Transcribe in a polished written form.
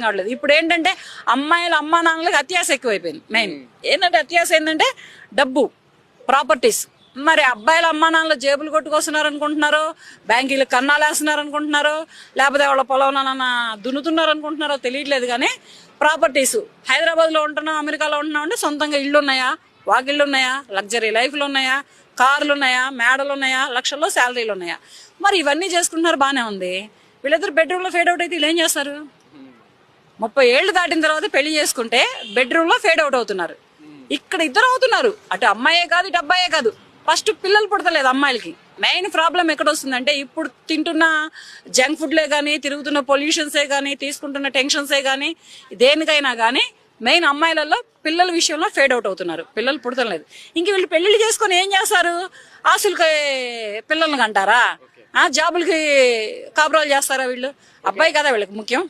కావట్లేదు. ఇప్పుడు ఏంటంటే అమ్మాయిల అమ్మా నాన్నలకు అత్యాశ ఎక్కువైపోయింది. మెయిన్ ఏంటంటే అత్యాశ ఏంటంటే డబ్బు, ప్రాపర్టీస్. మరి అబ్బాయిల అమ్మా నాన్నలు జేబులు కొట్టుకొస్తున్నారు అనుకుంటున్నారో, బ్యాంకీలు కన్నాలు వేస్తున్నారు అనుకుంటున్నారో, లేకపోతే వాళ్ళ పొలం దున్నుతున్నారు అనుకుంటున్నారో తెలియట్లేదు. కానీ ప్రాపర్టీస్ హైదరాబాద్లో ఉంటున్నాం, అమెరికాలో ఉంటున్నాం అంటే సొంతంగా ఇళ్ళు ఉన్నాయా, వాకిళ్ళు ఉన్నాయా, లగ్జరీ లైఫ్లు ఉన్నాయా, కార్లు ఉన్నాయా, మేడలు ఉన్నాయా, లక్షల్లో శాలరీలు ఉన్నాయా. మరి ఇవన్నీ చేసుకుంటున్నారు, బాగానే ఉంది. వీళ్ళిద్దరు బెడ్రూమ్లో ఫేడ్ అవుట్ అయితే వీళ్ళు ఏం చేస్తారు? 30 ఏళ్ళు దాటిన తర్వాత పెళ్లి చేసుకుంటే బెడ్రూమ్లో ఫేడ్ అవుట్ అవుతున్నారు. ఇక్కడ ఇద్దరు అవుతున్నారు, అటు అమ్మాయే కాదు ఇటు అబ్బాయే కాదు. ఫస్ట్ పిల్లలు పుడతలేదు అమ్మాయిలకి. మెయిన్ ప్రాబ్లం ఎక్కడ వస్తుందంటే ఇప్పుడు తింటున్న జంక్ ఫుడ్లే కానీ, తిరుగుతున్న పొల్యూషన్సే కానీ, తీసుకుంటున్న టెన్షన్సే కానీ, దేనికైనా కానీ మెయిన్ అమ్మాయిలలో పిల్లల విషయంలో ఫేడ్ అవుట్ అవుతున్నారు. పిల్లలు పుడతలేదు. ఇంక వీళ్ళు పెళ్లిళ్ళు చేసుకొని ఏం చేస్తారు? ఆస్తులకి పిల్లల్ని కంటారా? జాబులకి కాపురాలు చేస్తారా? వీళ్ళు అబ్బాయి కదా వీళ్ళకి ముఖ్యం.